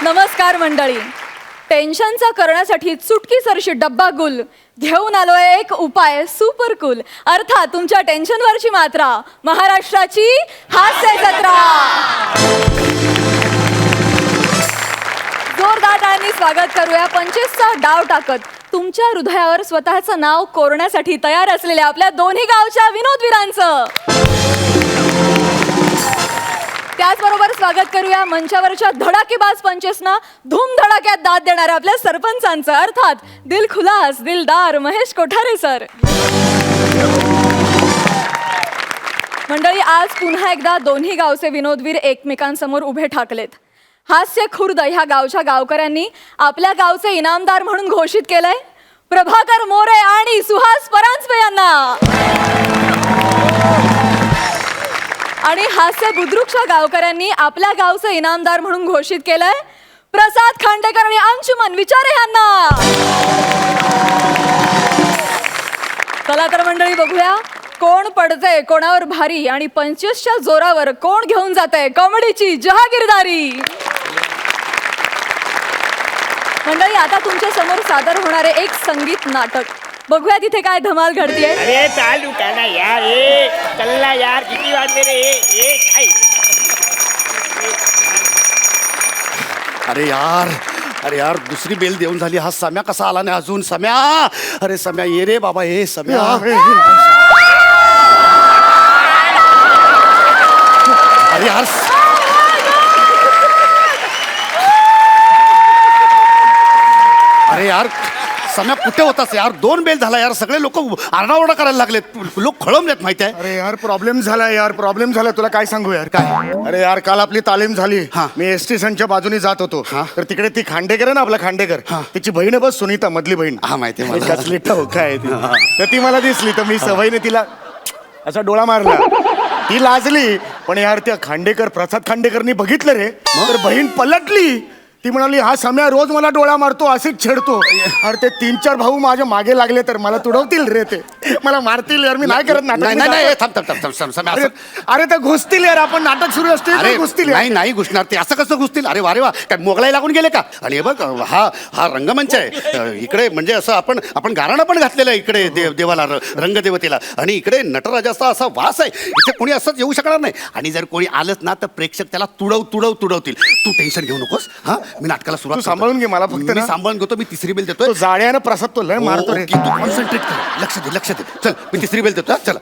नमस्कार मंडळी. टेन्शनचा करण्यासाठी चुटकीसरशी डब्बा गुल घेऊन आलोय एक उपाय सुपर कूल. अर्थात तुमच्या टेन्शनवरची मात्रा महाराष्ट्राची हास्य जत्रा. जोरदार टाळ्यांनी स्वागत करूया 25चा डाव टाकत तुमच्या हृदयावर स्वतःचं नाव कोरण्यासाठी तयार असलेल्या आपल्या दोन्ही गावच्या विनोदवीरांचं. त्याचबरोबर स्वागत करूया मंचावरच्या धडाकेबाज पंचेसना धूमधडाक्यात दाद देणाऱ्या आपल्या सरपंचांचं. अर्थात दिलखुलास दिलदार महेश कोठारे सर. मंडळी, आज पुन्हा एकदा दोन्ही गावचे विनोदवीर एकमेकांसमोर उभे ठाकलेत. हास्य खुर्द ह्या गावच्या गावकऱ्यांनी आपल्या गावचे इनामदार म्हणून घोषित केलंय प्रभाकर मोरे आणि सुहास परांजपे यांना. आणि हास्य बुद्रुकच्या गावकऱ्यांनी आपल्या गावचे इनामदार म्हणून घोषित केलंय प्रसाद खांडेकर आणि अंशुमन विचारे यांना. चला तर मंडळी, बघूया कोण पडतंय कोणावर भारी आणि 25च्या जोरावर कोण घेऊन जातंय कॉमेडीची जहागीरदारी. मंडळी, आता तुमच्या समोर सादर होणारे एक संगीत नाटक. बघूया तिथे काय धमाल घडतीये. अरे चालू का ना यार, चलना यार, किती वाजले रे. काय अरे यार दुसरी बेल देऊन झाली. हा सम्या कसा आला नाही अजून. सम्या, अरे सम्या ये रे बाबा. हे सम्या, अरे यार अरे यार सम्या कुठे होतास यार. 2 बेल झाला यार. सगळे लोक आरडाओरडा करायला लागलेत. लोक खळमलेत माहिती आहे. अरे यार प्रॉब्लेम झाला यार, प्रॉब्लेम झाला. तुला काय सांगू यार. काय? अरे यार काल आपली तालीम झाली. मी एस स्टेशनच्या बाजूने जात होतो. तर तिकडे ती खांडेकर आहे ना, आपला खांडेकर, तिची बहीण आहे बस, सुनीता मधली बहीण. हा माहिती आहे मला. कसली ठोका आहे ती. तर ती मला दिसली तर मी सवयीने तिला असा डोळा मारला. ती लाजली. पण यार त्या खांडेकर प्रसाद खांडेकरनी बघितलं रे, तर बहीण पलटली. ती म्हणाली हा सम्या रोज मला डोळा मारतो, असेच छेडतो. अरे ते 3-4 भाऊ माझ्या मागे लागले तर मला तुडवतील रे. ते मला मारतील यार. मी नाही करत नाटक. नाही थांब सम्या. अरे ते घुसतील यार. आपण नाटक सुरू असते अरे घुसतील. नाही घुसणार ते. असं कसं घुसतील. अरे वा रे वा, काय मोगलाई लागून गेले का. आणि हे बघ हा रंगमंच आहे इकडे. म्हणजे असं आपण गाराणं पण घातलेलं आहे इकडे देवाला, रंगदेवतेला. आणि इकडे नटराजाचा असा वास आहे. इथे कोणी असंच येऊ शकणार नाही. आणि जर कोणी आलंच ना तर प्रेक्षक त्याला तुडवतील. तू टेन्शन घेऊ नकोस. हा, मी नाटकाला सुरुवात सांभाळून घे. मला फक्त मी सांभाळून घेतो. मी तिसरी बेल देतो. जाळ्यानं प्रसाद तो लय मारतो रे. तू कॉन्सन्ट्रेट कर. लक्ष दे. चल मी तिसरी बेल देतो. चला.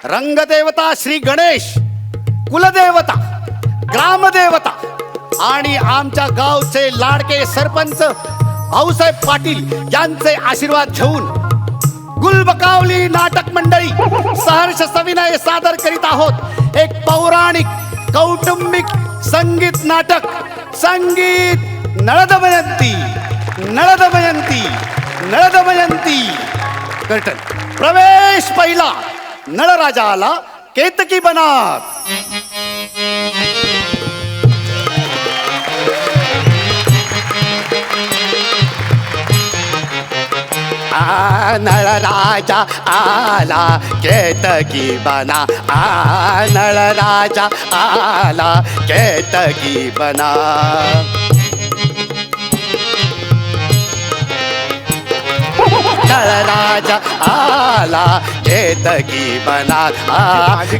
रंगदेवता श्री गणेश, कुलदेवता, ग्रामदेवता आणि आमच्या गावचे लाडके सरपंच भाऊसाहेब पाटील यांचे आशीर्वाद घेऊन गुलबकावली नाटक मंडळी सहर्ष सविनय सादर करीत आहोत एक पौराणिक कौटुंबिक संगीत नाटक. संगीत नळदमयंती. कर्टन. प्रवेश पहिला. नळराजा आला केतकी बनात. नळराजा आला केतकी बना. नळराजा आला केतकी बना. नळराजा आला केतकी बना.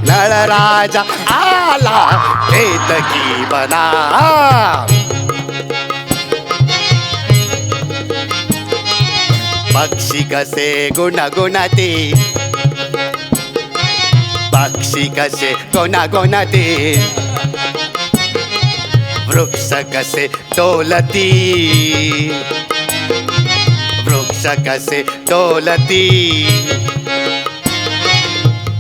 नळराजा आला केतकी बना. पक्षी कसे गुणगुणते, पक्षी कसे गुणगुणते. वृक्ष कसे डोलती, वृक्ष कसे डोलती.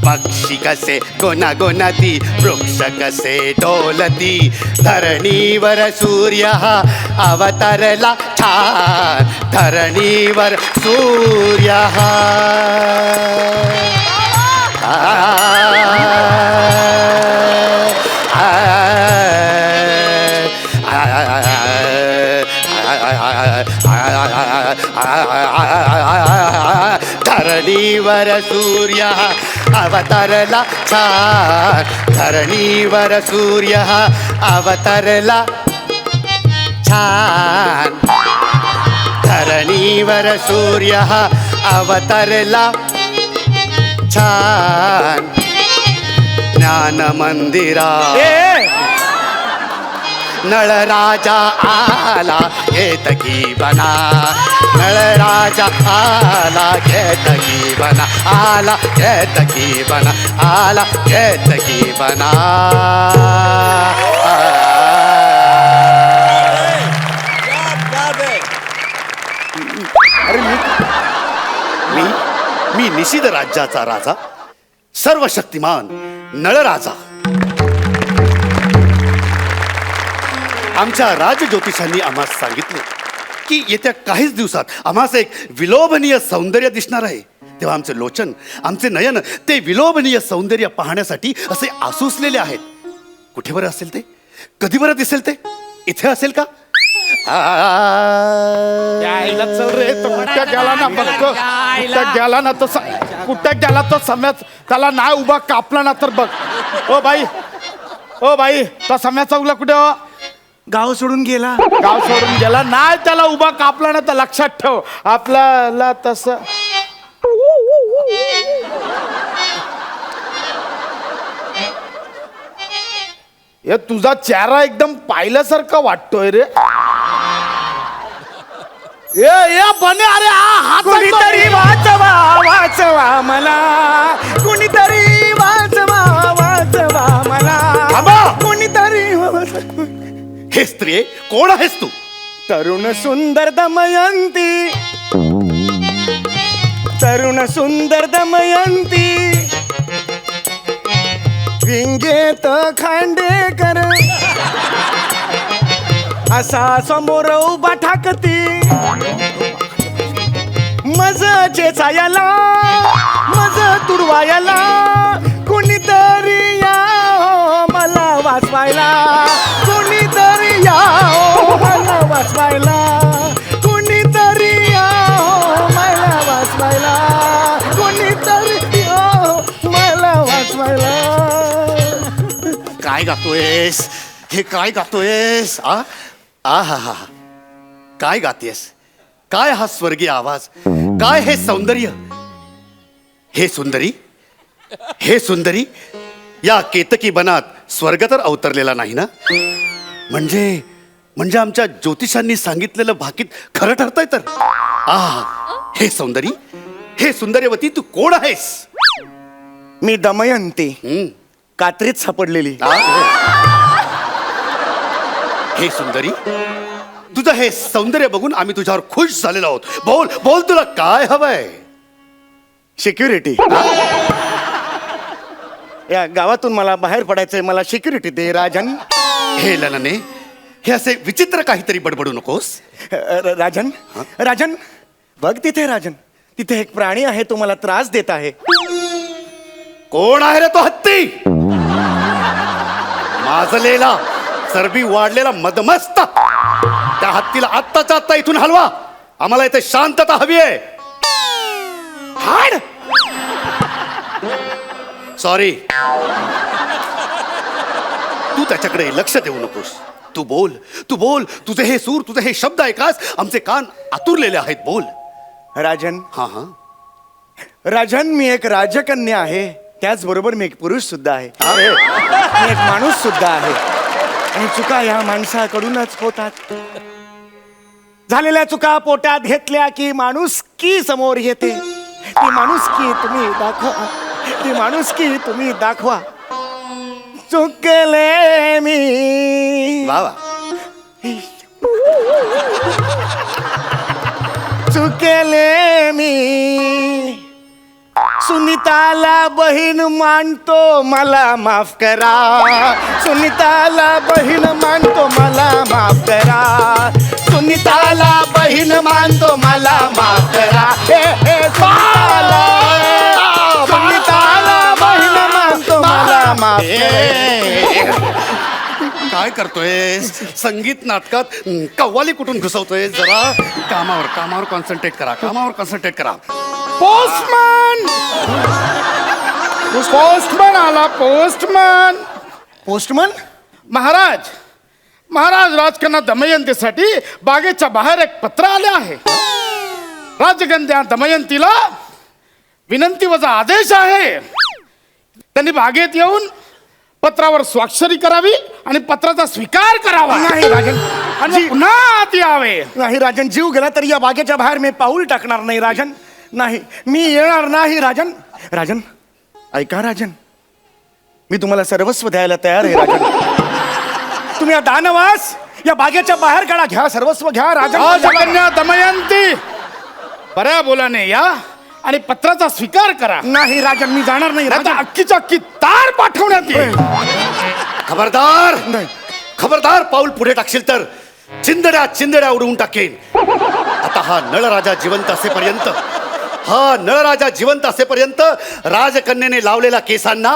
पक्षी कसे गुणगुणती, वृक्ष कसे डोलती. धरणीवर सूर्य हा अवतरला छान. धरणीवर सूर्य हा धरणीवर सूर्य अवतरला छान, धरणीवर सूर्य अवतरला छान, धरणीवर सूर्य अवतरला छान. ज्ञान मंदिरा नळराजा आला घेतकी बना, नळराजा आला घेतकी बना, आला घेतकी बना, आला घेतकी बना. अरे मी मी निषिद्ध राज्याचा राजा, सर्वशक्तिमान नळराजा. आमच्या राजज्योतिषांनी आम्हाला सांगितले की येत्या काहीच दिवसात आम्हाला एक विलोभनीय सौंदर्य दिसणार आहे. तेव्हा आमचे लोचन, आमचे नयन ते विलोभनीय सौंदर्य पाहण्यासाठी असे आसुसलेले आहेत. कुठे बरं असेल ते, कधी बरं दिसेल ते, इथे असेल का? यायला चल रे, तो कुठं गेला ना बघ, कुठं गेला ना तो कुठं गेला तो सम्याच, त्याला नाही उभा कापला ना तर बघ. ओ बाई, ओ बाई, तो सम्या चौकला कुठे हो? गाव सोडून गेला. गाव सोडून गेला नाही, त्याला उभा कापला ना तर लक्षात ठेव आपल्याला तसं. हे तुझा चेहरा एकदम पाहिल्यासारखा वाटतोय रे. ए बने, अरे हा कुणीतरी वाचवा वाचवा मला, कुणीतरी वाचवा वाचवा मला, थांबा! कुणीतरी हे स्त्री कोण आहेस तू? तरुण सुंदर दमयंती, तरुण सुंदर दमयंती, विंगेत खांडेकर असा समोर उभा ठाकती, मज चेचायला मज तुडवायला, कुणीतरी या हो मला वाचवायला, कुणीतरी या हो मला वाचवायला, कुणीतरी या हो मला वाचवायला, कुणीतरी या हो मला वाचवायला. काय गातोयस हे? काय गातोयस? आ हा हा, काय गातेस? काय हा स्वर्गीय आवाज? काय हे सौंदर्य? हे सुंदरी, हे सुंदरी, या केतकी बनात स्वर्ग तर अवतरलेला नाही ना? म्हणजे आमच्या ज्योतिषांनी सांगितलेलं भाकीत खरं ठरतंय तर? हे सौंदरी, हे सुंदर्यवती, तू कोण आहेस? मी दमयंती, हम्म. कात्रीत सापडलेली. हे सुंदरी, तुझं हे सौंदर्य बघून आम्ही तुझ्यावर खुश झालेलो आहोत. बोल बोल, तुला काय हवंय? सिक्युरिटी. या गावातून मला बाहेर पडायचंय, मला सिक्युरिटी दे राजन. हे ललने, हे असे विचित्र काहीतरी बडबडू नकोस. राजन, राजन बघ तिथे राजन, तिथे एक प्राणी आहे, तो मला त्रास देत आहे. कोण आहे रे तो हत्ती? माजलेला, चरबी वाढलेला मदमस्त. त्या हत्तीला आत्ताच्या आत्ता इथून हलवा. आम्हाला इथे शांतता हवी आहे. हाड. सॉरी, तू त्याच्याकडे लक्ष देऊ नकोस. तू बोल, तू बोल. तुझे हे सूर, तुझे हे शब्द ऐकास आमचे कान आतुरलेले आहेत. बोल. राजन, हा हा. राजन, मी एक राजकन्या आहे, त्याचबरोबर मी एक पुरुष सुद्धा आहे, मी एक माणूस सुद्धा आहे, आणि चुका या माणसाकडूनच होतात. झालेल्या चुका पोटात घेतल्या की माणुसकी समोर येते. ती माणुसकी तुम्ही दाखवा, ती माणुसकी तुम्ही दाखवा. चुकले मी, वा वा. चुकले मी, सुनीताला बहीण मानतो, मला माफ करा. सुनीताला बहीण मानतो, मला माफ करा. सुनीताला बहीण मानतो, मला माफ करा. सुनीताला बहीण मानतो, मला माफ करा. काय करतोय संगीत नाटकात कव्वाली कुठून घुसवतोय जरा कामावर कॉन्सन्ट्रेट करा पोस्टमन पोस्टमन आला पोस्टमन. पोस्टमन महाराज राजकन्या दमयंतीसाठी बागेच्या बाहेर एक पत्र आले आहे. राजकन्या दमयंतीला विनंती वजा आदेश आहे. त्यांनी बागेत येऊन पत्रावर स्वाक्षरी करावी आणि पत्राचा स्वीकार करावा. नाही राजन, आणि पुन्हा आत यावे. नाही राजन, जीव गेला तरी या बागेच्या बाहेर मी पाऊल टाकणार नाही राजन. नाही, मी येणार नाही राजन. राजन ऐका राजन, मी तुम्हाला सर्वस्व द्यायला तयार आहे राजन. तुम्ही या दानवास या बागेच्या बाहेर काढा, घ्या सर्वस्व घ्या राजन. राजकन्या दमयंती बऱ्या बोलाने या आणि पत्राचा स्वीकार करा. नाही राजन, मी जाणार नाही आता राजन. अख्खीच्या अख्खी तार पाठवण्यात येईल. खबरदार नाही. खबरदार, पाऊल पुढे टाकशील तर चिंदड्या उडवून टाकेन. आता हा नळराजा जिवंत असेपर्यंत राजकन्येने लावलेल्या केसांना,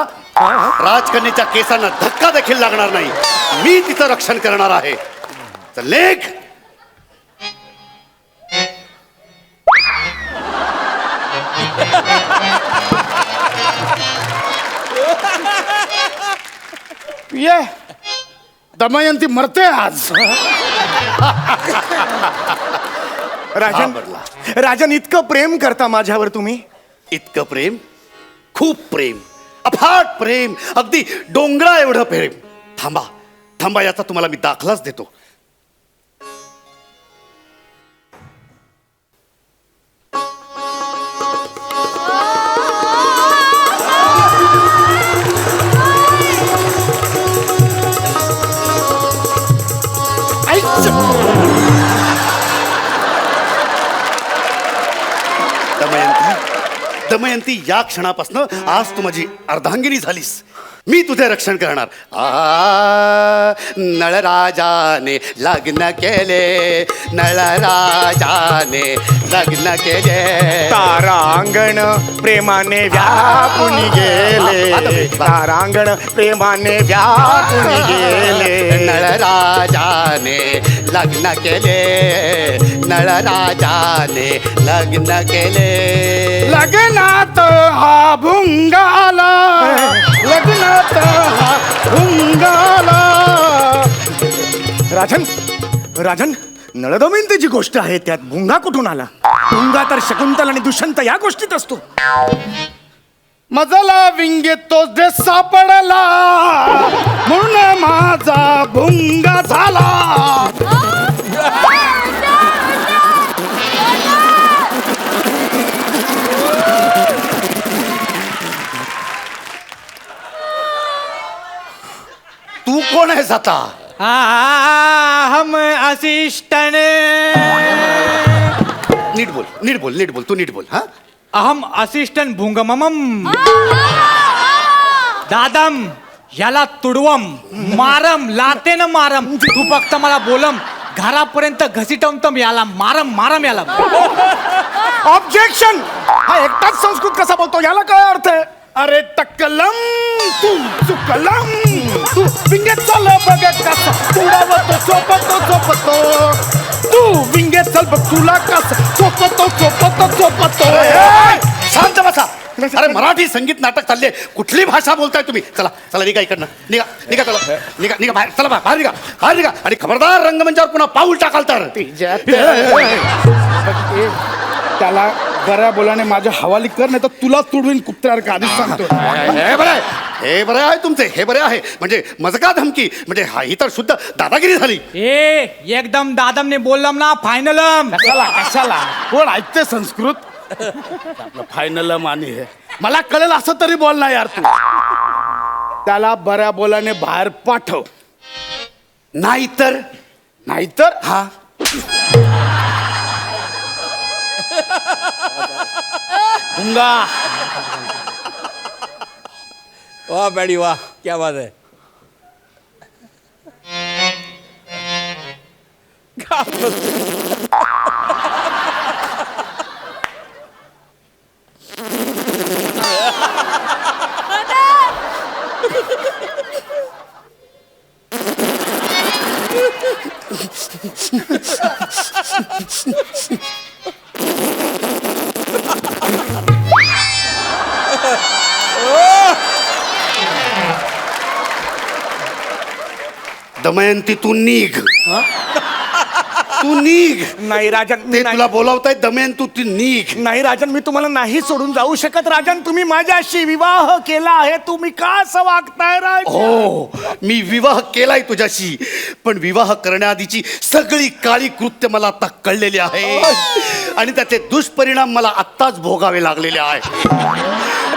राजकन्येच्या केसांना धक्का देखील लागणार नाही. मी तिचं रक्षण करणार आहे. चल लेख. ये दमयंती मरते आज. राजन, राजन इतकं प्रेम करता माझ्यावर तुम्ही? इतकं प्रेम, खूप प्रेम, अफाट प्रेम, अगदी डोंगरा एवढं प्रेम. थांबा याचा तुम्हाला मी दाखलाच देतो. दमयंती, या क्षणापासून आज तू माझी अर्धांगिनी झालीस. मी तुझे रक्षण करणार. नळराजाने लग्न केले, नळराजाने लग्न केले. तारांगण प्रेमाने व्यापून गेले, तारांगण प्रेमाने व्यापून गेले. नळराजाने लग्न केले, नळराजाने लग्न केले. लग्नात हा भुंगाला, लग्नात हा भुंगाला. राजन, राजन नळदमयंतीची गोष्ट आहे, त्यात भुंगा कुठून आला? भुंगा तर शकुंतल आणि दुष्यंत या गोष्टीत असतो. मजला विंगे तोच दे सापडला, म्हणून माझा भुंगा झाला. तू कोण आहेस आता? हम असिस्टंट. नीट बोल तू नीट बोल. हा, अहम असिस्टंट भुंगमम दादम याला तुडवम मारम लातेन मारम. तू फक्त मला बोलम घरापर्यंत घसीटमतम याला मारम याला. ऑब्जेक्शन! हा एकटाच संस्कृत कसा बोलतो, याला काय अर्थ आहे? अरे टक्कलम तू चुकलम, तू विंगेत चाल बघ कसा तुडावतो चोपतो. तू विंगेत चल बघ तुला कसा चोपतो. शांत बसा. अरे मराठी संगीत नाटक चालले, कुठली भाषा बोलताय तुम्ही? चला निघा इकडनं. निघा बाहेर. चला बाहेर निघा. आणि खबरदार, रंगमंचावर पुन्हा पाऊल टाकाल तर. त्याला बऱ्या बोलाने माझ्या हवाली कर, नाही तर तुला तुडवीन कुत्र्यावर का. आधीच सांगतो. हे बरं आहे तुमचे, हे बरे आहे. म्हणजे मजका धमकी, म्हणजे ही तर शुद्ध दादागिरी झाली. एकदम दादमने बोललम ना फायनलम. कशाला कोण ऐकते संस्कृत? आपलं फायनल आणि हे मला कळेल असं तरी बोल ना यार तू. त्याला बऱ्या बोलाने बाहेर पाठव, नाहीतर हा भुंगा. वाह बैडी वाह, क्या बात है. दमयंती तू निघ. तू निघ. नाही राजन, ते नाही. तुला बोलावतायत दमयंती तू निघ. नाही राजन, मी तुम्हाला नाही सोडून जाऊ शकत राजन. तुम्ही माझ्याशी विवाह केला आहे, तुम्ही का असं वागताय राजन? हो, मी विवाह केलाय तुझ्याशी, पण विवाह करण्याआधीची सगळी काळी कृत्य मला आता कळलेली आहे आणि त्याचे दुष्परिणाम मला आत्ताच भोगावे लागलेले आहे.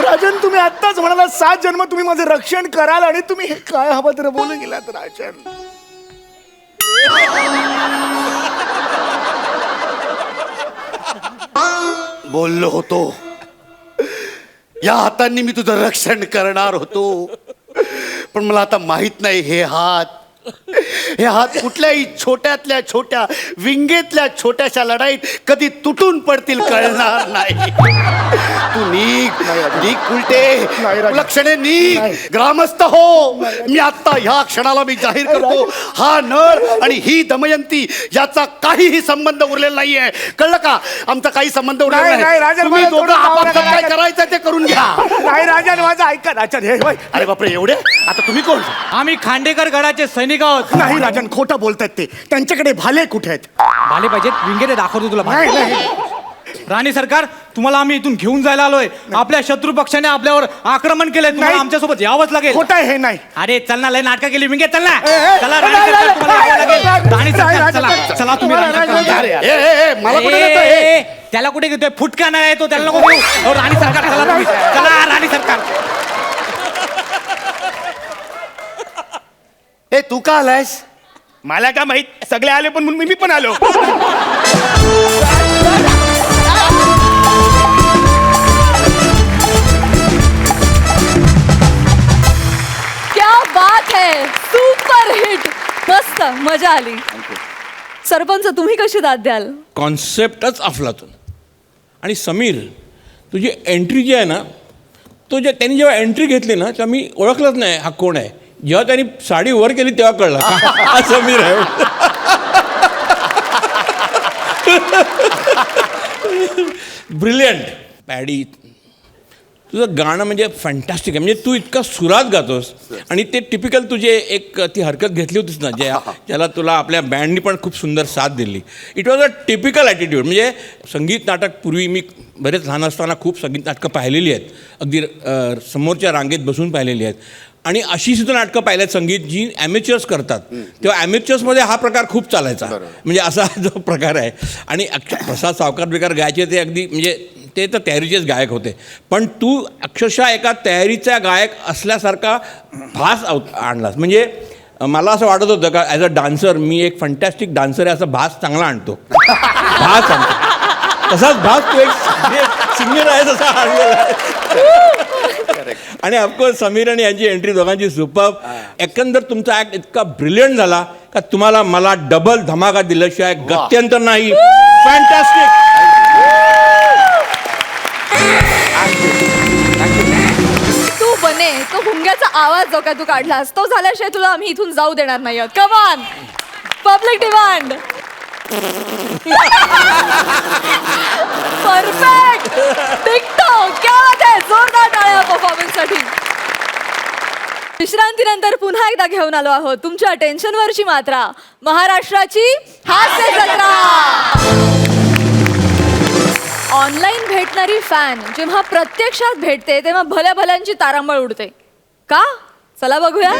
राजन, तुम्ही आत्ताच म्हणाला 7 जन्म तुम्ही माझं रक्षण कराल आणि तुम्ही हे काय अभद्र बोलून गेलात राजन. बोललो होतो, या हातांनी मी तुझं रक्षण करणार होतो, पण मला आता माहित नाही हे हात कुठल्याही छोट्यातल्या छोट्या विंगेतल्या छोट्याशा लढाईत कधी तुटून पडतील कळणार नाही. तू निघ उलटे, लक्षणे निघ. ग्रामस्थ हो, मी आता ह्या क्षणाला मी जाहीर करतो, हा नळ आणि ही दमयंती याचा काहीही संबंध उरलेला नाहीये. कळलं का? आमचा काही संबंध उरलेला नाही, नाही. राजन, तुम्ही मला दोघं थोडं आपापसात काय आवडायला करायचं ते करून घ्या. नाही राजन, माझं ऐका राजन. हे होय. अरे बापरे, एवढे? आता तुम्ही कोण? आम्ही खांडेकर गडाचे सैनिक आहोत. नाही राजन, खोटं बोलतायत ते. त्यांच्याकडे भाले कुठे आहेत? भाले पाहिजेत, विंगेरे दाखवतो तुला भाले. नाही. राणी सरकार, तुम्हाला आम्ही इथून घेऊन जायला आलोय. आपल्या शत्रू पक्षाने आपल्यावर आक्रमण केलंय, तुम्हाला नाही. आमच्यासोबत यावंच लागेल. खोटं आहे हे. नाही. अरे चल ना, लय नाटकं केली विंगे, चल ना. ए, चला ए, राणी नाही, सरकार, नाही, तुम्हाला यावं नाही, लागेल. नाही, राणी नाही, सरकार, नाही, चला चला तुम्ही राणी सरकार. मला कुठे नेतोय? ए, त्याला कुठे घेतोय? फुटका नाही आहे तो, त्याला नको घेऊ. अहो, राणी सरकार, चला तुम्ही. चला राणी सरकार. ए, तू का आलायस? मला का माहित, सगळे आले पण म्हणून मी पण आलो. क्या बात है, सुपर हिट. मस्त, मजा आली. सरपंच, तुम्ही कशी दाद द्याल? कॉन्सेप्टच अफलातून. आणि समीर, तुझी एंट्री जी आहे ना, त्यांनी जेव्हा एंट्री घेतली ना, तेव्हा मी ओळखलंच नाही हा कोण आहे. जेव्हा त्यांनी साडी वर केली तेव्हा कळलं हा समीर आहे. ब्रिलियंट. पॅडी, तुझं गाणं म्हणजे फॅन्टॅस्टिक आहे. म्हणजे तू इतका सुरात गातोस आणि ते टिपिकल तुझे एक ती हरकत घेतली होतीस ना, ज्याला तुला आपल्या बँडनी पण खूप सुंदर साथ दिली. It was a typical attitude. म्हणजे संगीत नाटक पूर्वी मी बरेच लहान असताना खूप संगीत नाटकं पाहिलेली आहेत, अगदी समोरच्या रांगेत बसून पाहिलेली आहेत. आणि अशी सुद्धा नाटकं पाहिल्यात संगीत जी ॲमेच्युअर्स करतात, तेव्हा ॲमेच्युअर्समध्ये हा प्रकार खूप चालायचा. म्हणजे असा जो प्रकार आहे. आणि प्रसाद सावकार बिकार गायचे ते अगदी म्हणजे ते तर तयारीचेच गायक होते, पण तू अक्षरशः एका तयारीचा गायक असल्यासारखा भास आणलास. म्हणजे मला असं वाटत होतं का ॲज अ डान्सर मी एक फंटॅस्टिक डान्सर आहे, असा भास चांगला आणतो. भास आणतो तसाच भास तू एक सिंगर आहे तसा आणलेला आहे. आणि ऑफकोर्स समीर आणि यांची एंट्री दोघांची सुपर. एकंदर तुमचा ॲक्ट इतका ब्रिलियंट झाला का तुम्हाला मला डबल धमाका दिल्याशिवाय गत्यंतर नाही. फॅन्टॅस्टिक. तू बने तो भुंग्याचा आवाज जो काय तू काढलास तो झाल्याशिवाय तुला आम्ही इथून जाऊ देणार नाही आहोत. Come on, public demand. Perfect. TikTok, क्या बात है. जोरदार टाळ्या परफॉर्मन्ससाठी. विश्रांतीनंतर पुन्हा एकदा घेऊन आलो आहोत तुमच्या टेन्शनवरची मात्रा, महाराष्ट्राची हास्य जत्रा. ऑनलाईन भेटणारी फॅन जेव्हा प्रत्यक्षात भेटते तेव्हा भल्या भल्यांची तारांबळ उडते का? चला बघूया.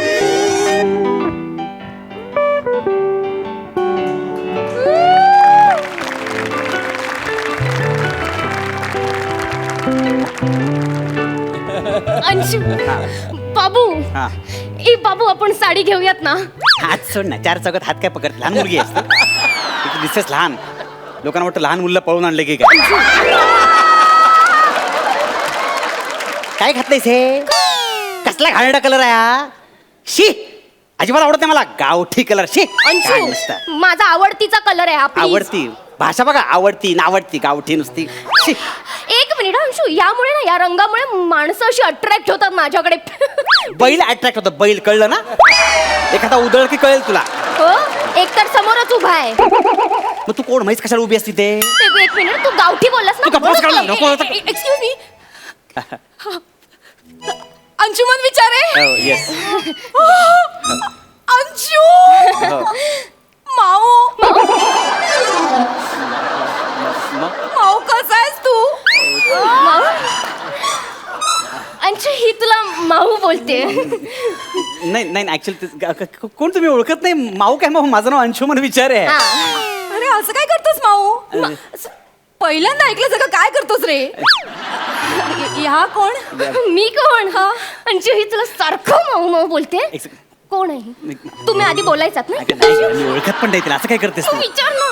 अंशू, बाबू, ए बाबू, आपण साडी घेऊयात ना. हात सोड ना, 4 चौकात हात काय पकडत? लहान मुलगी असते, दिसतेस लहान. लोकांना वाटतं लहान मुलं पळून आणले की काय. काय घातलंयस हे? कसला घाणेरडा कलर आहे हा? शी, अजिबात आवडत नाही मला गावठी कलर. शी, काय अंशू, नुसतं. माझा आवडतीचा कलर आहे हा. please. आवडती भाषा बघा, आवडती नावडती गावठी नुसती. शी. एक मिनिट अंशू, यामुळे ना, या रंगामुळे माणसं अशी अट्रॅक्ट होतात माझ्याकडे. बैल अट्रॅक्ट होतं, बैल. कळलं ना? एखादा उदळ की कळेल तुला. हो, एक तर समोरच उभा आहे. मग तू कोण, म्हैस कशाला उभी असती ते? एक मिनिट, तू गावठी बोललास तू गप्पच काढ ना, नको. ना. एक्सक्यूज मी, अंशुमन विचारे. येस. अंशू माऊ माऊ कसा आहेस तू? अंशू ही तुला माऊ बोलते. नाही नाही ऍक्च्युली कोण तुम्ही ओळखत नाही? माऊ काय माऊ? माझं नाव अंशू म्हणून विचार आहे. अरे असं काय करतोस माऊ? पहिल्यांदा ऐकलं सगळं काय करतोस रे? ह्या कोण? मी कोण? हा अंशू ही तुला सारखं माऊ माऊ बोलते. कोण आहे? तुम्ही आधी बोलायचात ना. मी ओळखत पण नाही तिला. असं काय करतेस तू तू? विचार ना.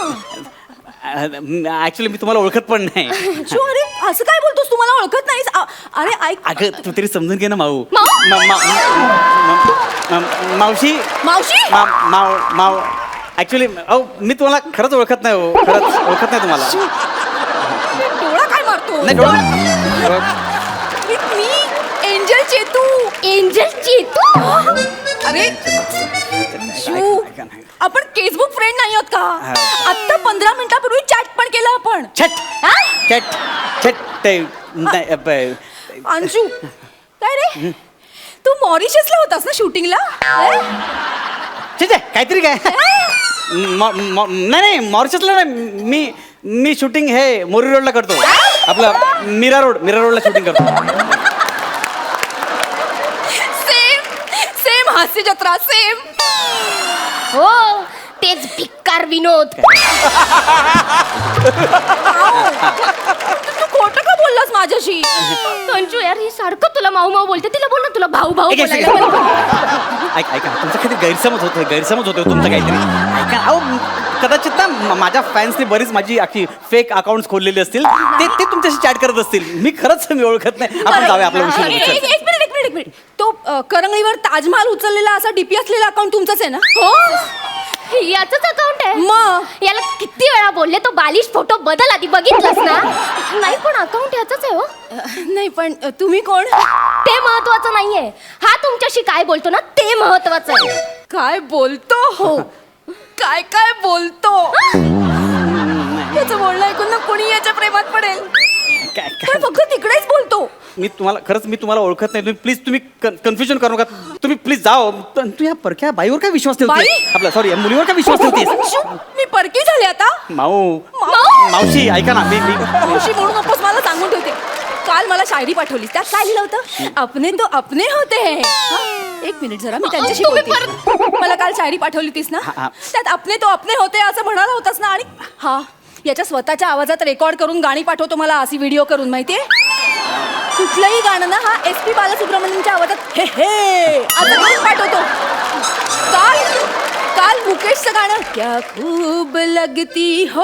ऍक्च्युली मी तुम्हाला ओळखत पण नाही. अंशू अरे असं काय बोलतोस? तू मला ओळखत नाहीस? अरे ऐक अगं तू तरी समजून घे ना माऊ. माऊ? मावशी मावशी माव ऍक्च्युली मी तुम्हाला खरंच ओळखत नाही हो. खरंच ओळखत नाही तुम्हाला. डोळा काय मारतो? नाही डोळा- मी एंजल चेतू. एंजल चेतू? अरे अंशू, आपण फेसबुक फ्रेंड नाही आहोत का? आता 15 मिनिटापूर्वी चॅट पण केलं आपण. छट हा? छट छट ते नाही, अंशू काय रे तू मॉरिशसला होतास ना शूटिंगला? ठीक आहे काहीतरी काय नाही मॉरिशसला नाही. मी शूटिंग हे मोरी रोडला करतो. आपलं मीरा रोडला शूटिंग करतो. सेम हास्य जत्रा सेम. हो तेच भिक्कार विनोद. तू खोटं का बोललास माझ्याशी? अंशू यार ही सारखं तुला माऊ माऊ बोलते. तिला बोल ना तुला भाऊ भाऊ एक बोलायला second. पाहिजे. ऐका तुमचं काहीतरी गैरसमज होतोय तुमचं काहीतरी. ऐका अहो कदाचित ना माझ्या फॅन्सने बरीच माझी अख्खी फेक अकाउंट्स खोललेली असतील. ते तुमच्याशी चॅट करत असतील. मी खरंच मी ओळखत नाही. आपण जाऊया आपल्या विषयी. एक मिनिट तो करंगळीवर ताजमहाल उचललेला असा डीपी असलेला अकाउंट तुमचंच आहे ना? हो याचंच अकाउंट आहे. मग याला किती वेळा बोलले तो बालिश फोटो बदल आधी बघितलंस ना. नाही पण अकाउंट याचंच आहे हो. नाही पण तुम्ही कोण? ते महत्वाचं नाहीये. हा तुमच्याशी काय बोलतो ना ते महत्वाचं आहे. काय बोलतो? हो काय काय बोलतो? याचं बोलणं ऐकून ना कोणी याच्या प्रेमात पडेल. पण फक्त तिकडेच बोलतो. मी तुम्हाला ओळखत नाही. प्लीज तुम्ही कन्फ्युजन करू नका. तुम्ही प्लीज जाओ. तू या परक्या बाईवर काय विश्वास ठेवते? बाई? आपला सॉरी मुलीवर काय विश्वास ठेवतेस? अंशू, मी परकी झाले आता. मावशी ऐका ना. मी मावशी म्हणू नकोस मला सांगून ठेवते. काल मला शायरी पाठवली त्यात काय लिहिलं होतं? अपने तो अपने होते हैं. एक मिनिट जरा मी त्यांच्याशी बोलते. मला काल शायरी पाठवली तीस ना त्यात अपने तो अपने होते असं म्हणाला होतास ना. आणि हा याच्या स्वतःच्या आवाजात रेकॉर्ड करून गाणी पाठवतो मला अशी व्हिडिओ करून माहितीये. कुठलंही गाणं ना हा SP बालसुब्रमण्यमच्या आवाजात हे हे असं करून पाठवतो. काल मुकेशचं गाणं क्या खूब लगती हो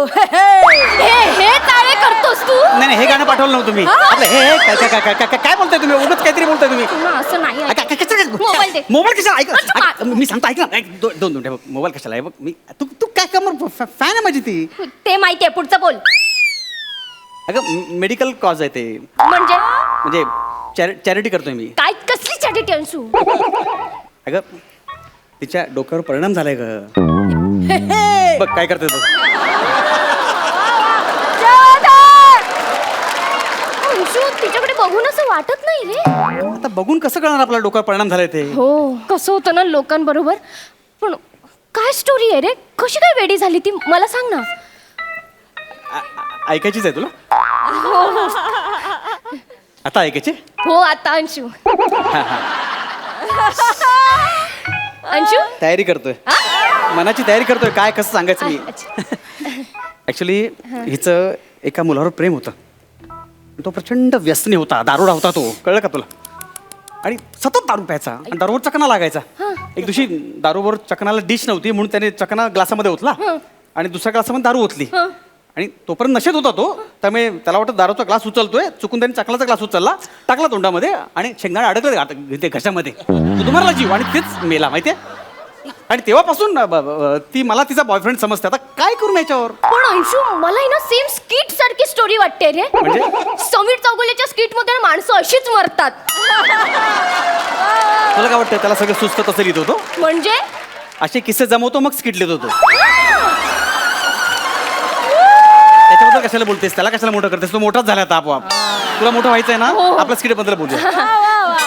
हे ताळे करतोस तू. नाही हे गाणं पाठवलं नव्हतं तुम्ही. आपलं हे काय बोलताय तुम्ही? उगाच काहीतरी बोलताय तुम्ही. पुन्हा असं नाही ऐक. मोबाईल दे. मोबाईल कशाला? ऐक मी सांगतो ऐक ना. दोन मिनिटं बघ. मोबाईल कशाला आहे बघ. मी तू काय कमर फॅन आहे माझी ती. ते माहितीये पुढचं बोल. अगं मेडिकल कॉज आहे ते. म्हणजे चॅरिटी करतोय मी. काय कसली चॅरिटी अंशू? अगं तिच्या डोक्यावर परिणाम झालाय ग. बघ काय करते बघ. अंशू तिच्याकडे बघून असं वाटत नाही रे. आता बघून कसं कळणार आपल्या डोक्यावर परिणाम झालाय ते? हो कसं होतं ना लोकांबरोबर. पण काय स्टोरी आहे रे? कशी काय वेडी झाली ती मला सांग ना. ऐकायचीच आहे तुला? आता ऐकायची? हो आता अंशू. अंशू तयारी करतोय. मनाची तयारी करतोय. काय कसं सांगायचं मी. ऍक्च्युली हिचं एका मुलावर प्रेम होतं. तो प्रचंड व्यसनी होता. दारुडा होता तो. कळलं का तुला? आणि सतत दारू प्यायचा आणि दारूवर चकना लागायचा. एक दिवशी दारूवर चकनाला डिश नव्हती म्हणून त्याने चकना ग्लासामध्ये ओतला आणि दुसऱ्या ग्लासामध्ये दारू ओतली. आणि तोपर्यंत नशेत होता तो. त्यामुळे त्याला वाटतं दारूचा ग्लास उचलतोय. चुकून त्याने चकलाचा ग्लास उचलला, टाकला तोंडामध्ये आणि शेंगदाणे अडकले ते घशामध्ये. तो तुम्हाला जीव आणि तेच मेला माहितीये. आणि तेव्हापासून ती मला तिचा बॉयफ्रेंड समजते. आता काय करू याच्यावर? पण अंशू मला आहे ना सेम स्किट सारखी स्टोरी वाटते रे. म्हणजे समीर चौगुलेच्या स्किट मध्ये माणसं अशीच मरतात. तुला काय वाटतं त्याला सगळं सुस्त तसं लिहित होतो? म्हणजे असे किस्से जमवतो मग स्किट लिहित होतो. त्याच्याबद्दल कशाला बोलतेस? त्याला कशाला मोठं करतेस? तो मोठाच झाला आता आपोआप. तुला मोठं व्हायचंय ना? आपल्या स्किट बद्दल बोलूया.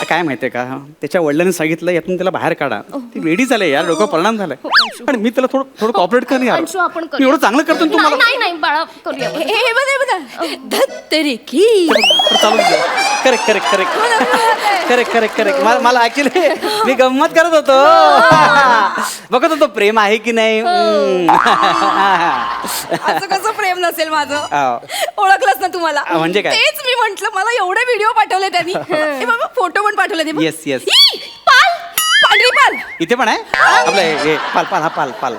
काय माहितीये का त्याच्या वडिलांनी सांगितलं यातून त्याला बाहेर काढा ती वेडी झाले यार डोकं परिणाम झालाय पण मी त्याला थोडं कॉपरेट कर यार अंशू, आपण मी करूया. एवढं चांगलं करतो ना तू मला नाही नाही बाळा करूया आपण. हे बघा धत्तेरी की चालू correct correct correct correct correct correct मला ऍक्च्युली मी गंमत करत होतो बघत होतो प्रेम आहे की नाही असं कसं प्रेम नसेल माझं आव. ओळखलंच ना तुम्हाला म्हणजे काय? तेच मी म्हंटल मला एवढे व्हिडिओ पाठवले त्यांनी हे बाबा फोटो पण पाठवले ते बघ. Yes, yes. ई, पाल पांढरी पाल इथे पण आहे आपलं हे पाल पाल हा पाल पाल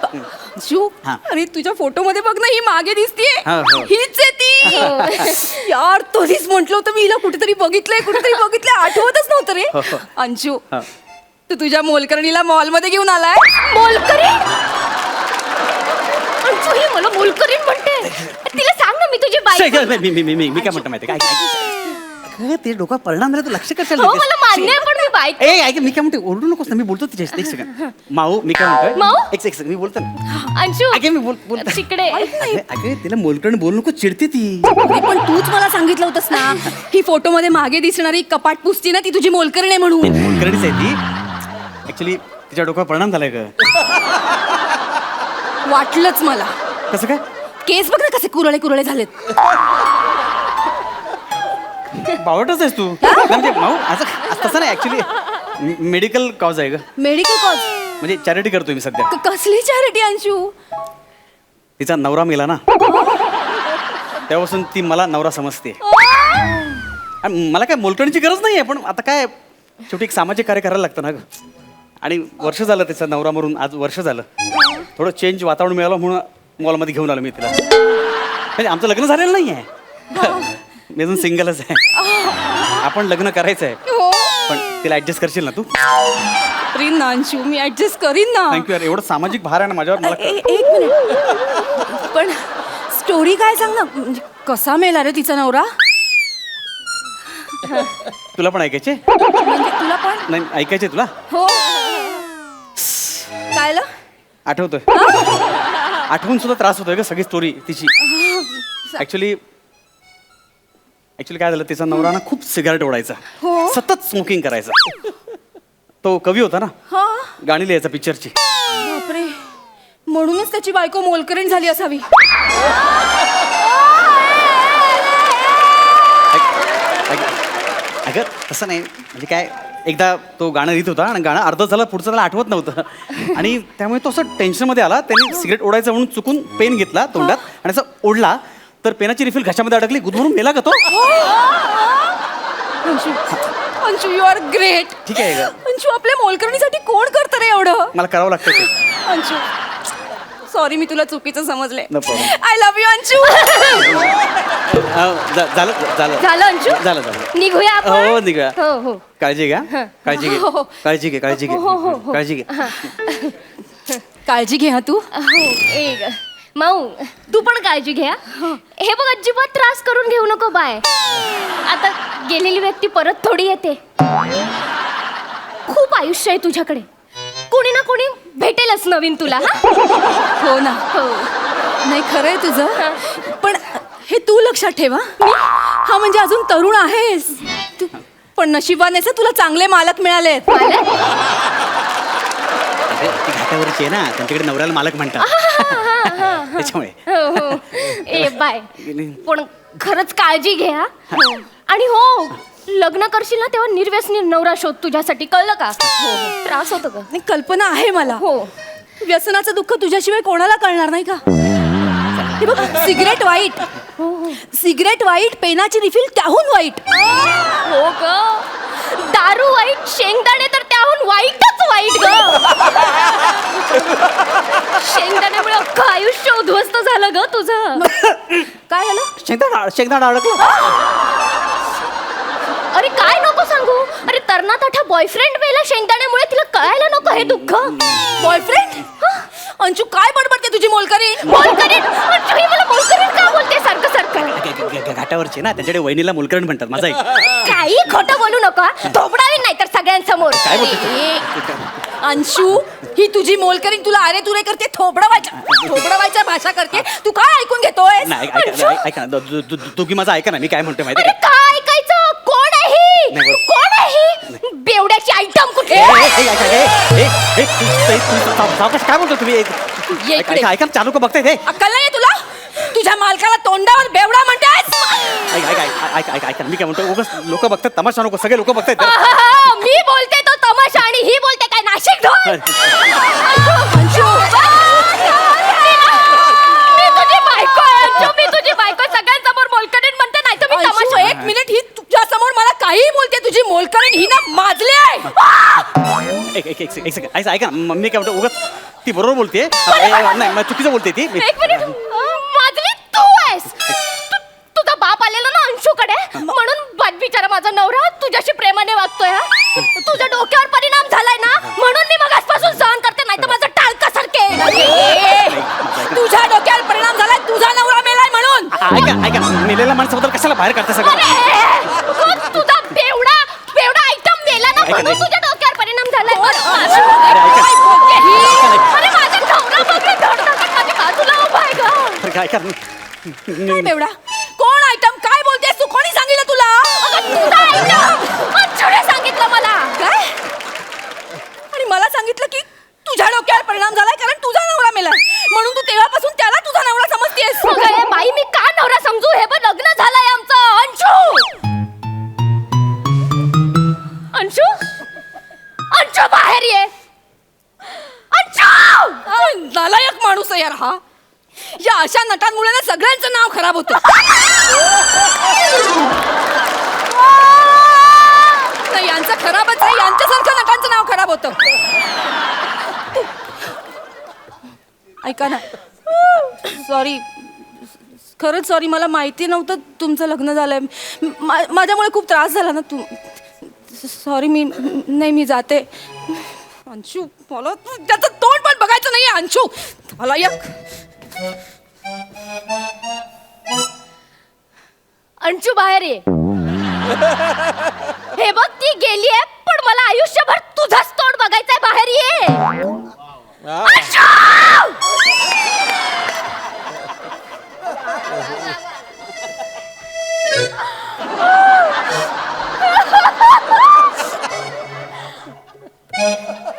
शू हा. अरे तुझ्या फोटो मध्ये बघ ना ही मागे दिसतीये हो, हो. हीच आहे ती यार तरीच म्हंटल होतं मी हिला कुठेतरी बघितलंय आठवतच नव्हतं रे हो, हो. अंशू हा. तू तुझ्या मोलकरणीला मॉल मध्ये घेऊन आलाय मोलकरीण अंशू ही मला मोलकरीण म्हणते तिला सांग ना मी तुझी बायको. मी काय म्हणतो माहिती काय ते डोका परिणाम झाला तू लक्ष कशाला हो देतेस? मला मान्य आहे पण मी बायको. ए ऐक मी काय म्हणते ओरडू नकोस ना मी बोलतो तिच्याशी एक सेकंड माऊ मी काय म्हणतोय माऊ? एक सेकंड मी बोलतो ना अंशू अगे मी बोलतो तिकडे अगे तिला मोलकरण बोलू नको चिडते ती अरे पण तूच मला सांगितलं होतंस ना ही फोटो मध्ये मागे दिसणारी कपाट पुसती ना ती तुझी मोलकरण आहे म्हणून मोलकरणीच आहे ती ऍक्च्युली तिच्या डोक्यावर परिणाम झालाय का वाटलंच मला कसं काय केस बघ ना कसे कुरळे झालेत बावटच आहेस तू म्हणजे माऊ असं तसं नाही ऍक्च्युली मेडिकल कॉज आहे ग मेडिकल कॉज म्हणजे चॅरिटी करतोय मी सध्या कसली चॅरिटी अंशू तिचा नवरा मेला ना तेव्हापासून ती मला नवरा समजते आणि मला काय मोलकरणीची गरज नाही आहे पण आता काय शेवटी एक सामाजिक कार्य करायला लागतं ना ग आणि वर्ष झालं तिचा नवरा मरून आज वर्ष झालं थोडं चेंज वातावरण मिळालं म्हणून मॉलमध्ये घेऊन आलो मी तिला म्हणजे आमचं लग्न झालेलं नाही आहे मी अजून सिंगलच आहे आपण लग्न करायचं आहे पण तिला ऍडजस्ट करशील ना तू करीन ना अंशू मी ऍडजस्ट करीन ना थँक्यू यार एवढं सामाजिक भार आहे ना माझ्यावर मला एक मिनिट पण स्टोरी काय सांग ना म्हणजे कसा मेला रे तिचा नवरा तुला पण ऐकायचे म्हणजे तुला पण नाही ऐकायचे तुला हो कायला आठवतोय आठवून सुद्धा त्रास होतोय का सगळी स्टोरी तिची ऍक्च्युली काय झालं तिचा नवरा ना खूप सिगारेट ओढायचा हो. सतत स्मोकिंग करायचा तो कवी होता ना हा गाणी लिहायचा पिक्चरची बापरे म्हणूनच त्याची बायको मोलकरीण झाली असावी अगं तसं नाही म्हणजे काय एकदा तो गाणं लिहित होता आणि गाणं अर्ध झालं पुढचं त्याला आठवत नव्हतं आणि त्यामुळे तो असं टेन्शनमध्ये आला त्यांनी सिगरेट ओढायचं म्हणून चुकून पेन घेतला तोंडात आणि असं ओढला तर पेनाची रिफिल घशामध्ये अडकली गुदमरून मेला का तो Anshu Anshu you are great ठीक आहे ग अंशू आपल्या मोलकरणीसाठी कोण करतं रे एवढं मला करावं लागतं ते अंशू सॉरी मी तुला चुकीचं समजले No problem. I love you Anshu झालं झालं झालं अंशू झालं झालं निघूया आपण हो निघा हो हो काळजी घ्या काळजी घे हो, हो. काळजी घे काळजी घे हो, हो, हो. काळजी घे काळजी घे हा तू हो एक माऊ तू पण काळजी घ्या हे बघ अजिबात त्रास करून घेऊ नको बाय आता गेलेली व्यक्ती परत थोडी येते खूप आयुष्य आहे तुझ्याकडे कोणी ना कोणी भेटेलच नवीन तुला हा? हो ना हो नाही खरंय तुझं पण हे तू लक्षात ठेवा हा म्हणजे अजून तरुण आहेस तू पण नशिबानेच तुला चांगले मालक मिळालेत अरे, ती घाटावरची आहे ना त्यांच्याकडे नवऱ्याला मालक म्हणतात त्याच्यामुळे हो हो ए बाय पण खरंच काळजी घ्या आणि हो लग्न करशील ना तेव्हा निर्व्यसनी नवरा शोध तुझ्यासाठी कळलं का हो त्रास होतो का नाही, कल्पना आहे मला हो व्यसनाचं दुःख तुझ्याशिवाय कोणाला कळणार नाही का हे बघ सिगरेट वाईट सिगरेट वाईट पेनाची रिफिल त्याहून वाईट हो ग दारू वाईट शेंगदाणे तर त्याहून वाईटच वाईट ग शेंगदाण्यामुळे अख्खं आयुष्य उद्ध्वस्त झालं ग तुझं काय झालं शेंगदाणा अडकलं अरे काय नको सांगू अरे तरणाताठा बॉयफ्रेंड मेला शेंगदाण्यामुळे तिला कळायला नको हे दुःख बॉयफ्रेंड अंशू काय बडबडते तुझी मोलकरीण मोलकरीण अंशू ही मला मोलकरीण का बोलते सारखं सारखं घाटावरचे ना त्यांच्याकडे वहिनीला मोलकरण म्हणतात माझा एक काही खोटं बोलू नका थोपडावी नाही तर सगळ्यांसमोर काय बोलते अंशू ही तुझी मोलकरीण तुला अरे तुरे करते थोबडवायच्या भाषा करते तू काय ऐकून घेतोय नाही ऐका ना दोघी माझा ऐका ना मी काय म्हणतोय माहिती अरे आहे का काय ऐकायचं कोण आहे ही नाही, बरं. कोण आहे ही आयटम कुठे सावकाश काय बोलतो तुम्ही ये इकडे. ऐका चार लोक बघतायत हे अक्कल नाही तुला तुझ्या मालकाला तोंडावर बेवडा म्हणतायस ऐका मी काय म्हणतो उगाच लोक बघतात तमाशा नको सगळे लोक बघतायत मी बोलते तो तमाशा आणि ही बोलते काय नाशिक ढोल मी तुझी बायको आहे, अंशू. मी तुझी बायको सगळ्यांसमोर मोलकरीण म्हणते नाही तर मी तमाशा. एक मिनिट ही तुझ्या समोर मला काही बोलते तुझी मोलकरीण ही ना माजली आहे. एक सेकंड ऐका मी काय म्हणतो उगाच ती बरोबर बोलते नाही मला चुकीचं बोलते ती एक मिनिट माजली तू आहेस. तुझा बाप आलेला ना अंशूकडे म्हणून बिचारा माझा नवरा तुझ्याशी प्रेमाने वागतोय हा. तुझ्या डोक्यावर परिणाम झालाय ना म्हणून मी मग आजपासून सहन करते नाही तर माझं टाळकं सरके. तुझ्या डोक्यावर परिणाम झालाय तुझा नवरा मेलाय म्हणून. ऐका मेलेल्या माणसाबद्दल कशाला बाहेर काढता सगळं मग तुझा बेवडा आयटम मेला ना म्हणून तुझ्या डोक्यावर परिणाम झालाय. अरे माझा नवरा बघ माझ्या बाजूला उभा आहे गं. ऐका काय बेवडा कोण आयटम काय बोलतेस तू कोणी सांगितलं तुला तुझा आयटम अंशूने सांगितलं मला काय आणि मला सांगितलं की तुझ्या डोक्यावर परिणाम झालाय कारण तुझा नवरा मेलाय म्हणून तू तेव्हापासून त्याला तुझा नवरा समजतेस. बाई मी का नवरा समजू हे पण लग्न झालंय आमचं. अंशू अंशू बाहेर ये. अंशू नालायक माणूस आहे यार हा. या अशा नटांमुळे ना सगळ्यांचं नाव खराब होतं. नाही यांचं खराबच आहे यांच्यासारखं नटांचं नाव खराब होतं. ऐका ना सॉरी खरंच सॉरी मला माहिती नव्हतं तुमचं लग्न झालंय. माझ्यामुळे खूप त्रास झाला ना तू सॉरी मी जाते. अंशू मला त्याचं तोंड पण बघायचं नाही अंशू मला एक अंशू बाहेर ये. हे बघ ती गेलीये पण मला आयुष्यभर तुझंच तोंड बघायचंय बाहेर ये. अंशू!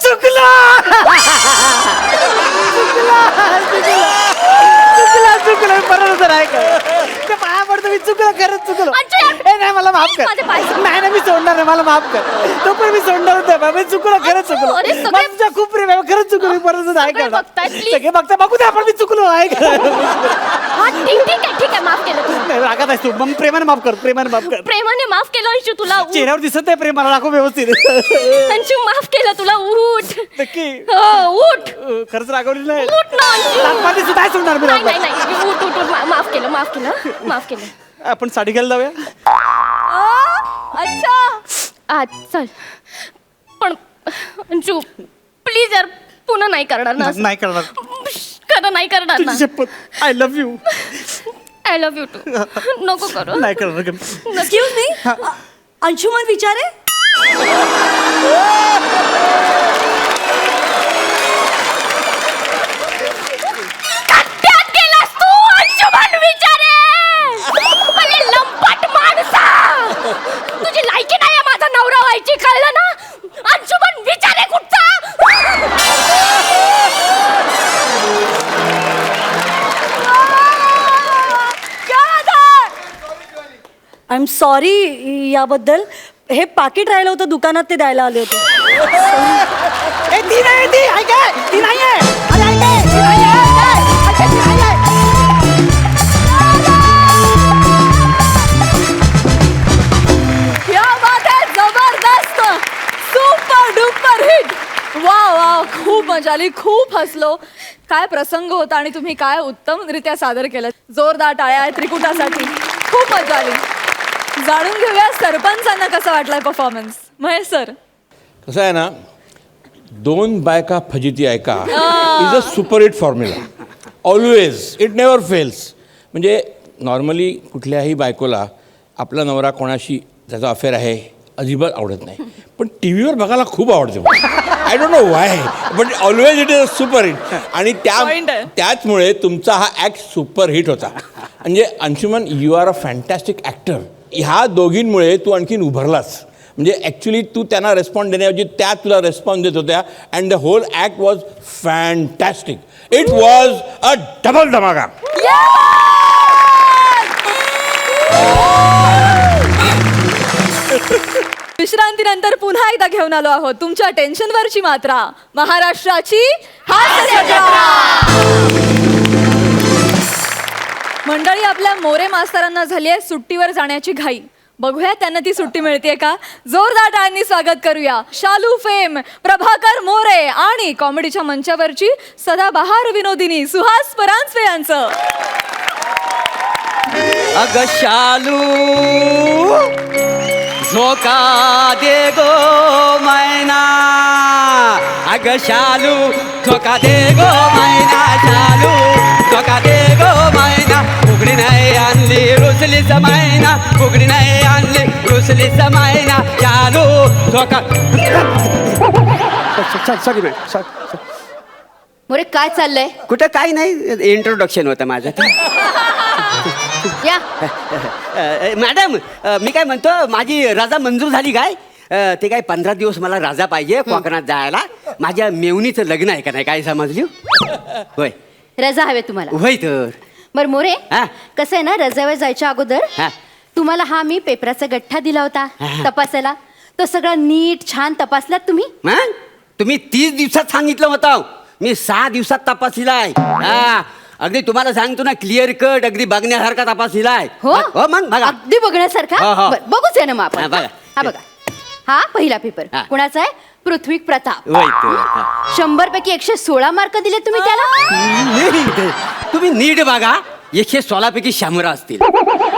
चुकलं बरोबर तर ऐका ते पाया पडतो मी चुकलं खरंच चुकलो नाही मला माफ कर नाही मी सोडणार नाही मला माफ कर तो पण मी सोडणार होतं मी चुकलो खरंच चुकलो तुझ्या खूप प्रेम आहे खरंच चुकलो मी परत ऐका सगळे बघता बघू दे आपण मी चुकलो ऐका ठीक आहे माफ केलं तू. रागात आहेस तू मग प्रेमाने माफ कर प्रेमाने माफ केलं अंशू तुला. चेहऱ्यावर दिसत नाही प्रेम मला राखो व्यवस्थित अंशू माफ केलं तुला. उठ नक्की उठ खरंच रागवली नाही उठ ना अंशू. सुद्धा सोडणार मी नाही उठ माफ केलं. आपण साडी घ्यायला जाऊया अच्छा चल पण अंशू प्लीज यार पुन्हा नाही करणार ना. नाही करणार खरं नाही करणार ना. आय लव्ह यू टू नको करू. नाही करणार एक्सक्यूज मी अंशुमन विचारे केलास तू अंशुमन विचारे अरे लंपट माणसा तुझी लायकी नाही माझा नवरा व्हायची कळलं ना. अंशुमन विचारे कुठचा आय एम सॉरी याबद्दल हे पाकिट राहिलं होतं दुकानात ते द्यायला आले होते. ती नाही क्या बात आहे जबरदस्त सुपर डुपर हिट. वा खूप मजा आली खूप हसलो. काय प्रसंग होता आणि तुम्ही काय उत्तमरित्या सादर केलं. जोरदार टाळ्या आहेत त्रिकुटासाठी. खूप मजा आली. जाणून घेऊया सरपंचांना कसा वाटला परफॉर्मन्स. महेश सर कसं आहे ना दोन बायका फजिती ऐका is a super hit formula always it never fails. म्हणजे नॉर्मली कुठल्याही बायकोला आपला नवरा कोणाशी त्याचा अफेअर आहे अजिबात आवडत नाही पण टी व्हीवर बघायला खूप आवडते. I don't know Y but always it is a super hit. आणि त्याचमुळे तुमचा हा ॲक्ट सुपर हिट होता. म्हणजे Anshuman you are a fantastic actor. ह्या दोघींमुळे तू आणखीन उभरलास. म्हणजे ॲक्च्युली तू त्यांना रेस्पॉन्ड देण्याऐवजी त्या तुला रेस्पॉन्स देत होत्या and the whole act was fantastic. It was a double धमाका. विश्रांतीनंतर पुन्हा एकदा घेऊन आलो आहोत तुमच्या टेन्शनवरची मात्रा, महाराष्ट्राची हास्य जत्रा. मंडळी, आपल्या मोरे मास्तरांना झाली आहे सुट्टीवर जाण्याची घाई. बघूया त्यांना ती सुट्टी मिळते का. जोरदार टाळ्यांनी स्वागत करूया शालू फेम प्रभाकर मोरे आणि कॉमेडीच्या मंचावरची सदाबहार विनोदिनी सुहास परांजपे यांचं. अग शालू झोका दे गो मैना, अग शालू झोका दे गो मैना, शालू झोका दे गो मैना. उघडी नाही आणली रुसलीच मैना, उघडी नाही आणली रुसलीच मैना, शालू झोका. Sorry ma'am. मोरे काय चाललंय? कुठं काही नाही, इंट्रोडक्शन होतं माझं. या मॅडम, मी काय म्हणतो, माझी रजा मंजूर झाली काय? ते काय 15 दिवस मला रजा पाहिजे कोकणात जायला. माझ्या मेवणीचं लग्न आहे का नाही, काय समजली? होय. रजा हवे तुम्हाला? होय तर. बर मोरे, हा. कसं आहे ना, रजावर जायच्या अगोदर हा. तुम्हाला हा मी पेपराचा गठ्ठा दिला होता तपासायला. तो सगळा नीट छान तपासलात तुम्ही? मग तुम्ही 30 दिवसात सांगितलं होतं, मी 6 दिवसात तपासलेला आहे. हा, अगदी तुम्हाला सांगतो ना, क्लिअर कट, अगदी बघण्यासारखा तपासलेला आहे. हो मग बघा. अगदी बघण्यासारखा. हो, हो. बरं, बघूच आहे ना मग आपण. हा, बघा. हा बघा, हा पहिला पेपर हा. कुणाचा आहे? पृथ्वी प्रताप. होय तर. हा. 100 पैकी 116 मार्क दिले तुम्ही त्याला. तुम्ही नीट बघा, 116 पैकी 100 असतील.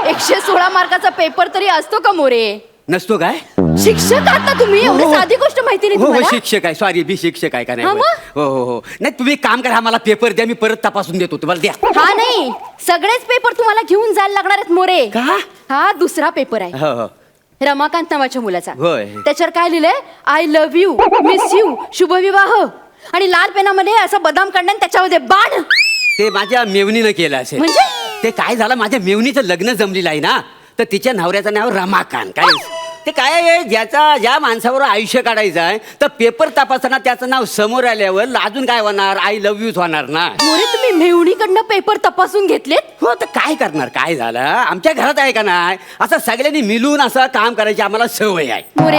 116 मार्काचा पेपर तरी असतो का मोरे? नसतो काय? शिक्षक आहात ना तुम्ही, एवढी हो. साधी गोष्ट माहिती नाही हो हो, तुम्हाला? शिक्षक आहे. सॉरी, मी शिक्षक आहे का नाही? हा, मग? हो हो हो. नाही, तुम्ही एक काम करा, मला पेपर द्या, मी परत तपासून देतो तुम्हाला. द्या. हा नाही, सगळेच पेपर तुम्हाला घेऊन जायला लागणार आहेत मोरे. का? हा दुसरा पेपर आहे हो हो. रमाकांत नावाच्या मुलाचा. होय. त्याच्यावर काय लिहिलंय? I love you, miss you, शुभविवाह. आणि लाल पेनामध्ये असं बदाम काढणं, त्याच्यामध्ये बाण. ते माझ्या मेवणीनं केलं असेल. म्हणजे? ते काय झालं, माझ्या मेवणीचं लग्न जमलेलं आहे ना, तर तिच्या नवऱ्याचं नाव रमाकांत. काय ते काय आहे, ज्या माणसावर आयुष्य काढायचं आहे, तर पेपर तपासताना त्याचं नाव समोर आल्यावर अजून काय होणार? आय लव्ह यूच होणार ना. मोरे, तुम्ही मेहुणीकडनं पेपर तपासून घेतलेत? हो, तर काय करणार? काय झालं, आमच्या घरात आहे का नाही, असं सगळ्यांनी मिळून असं काम करायची आम्हाला सवय आहे. मोरे,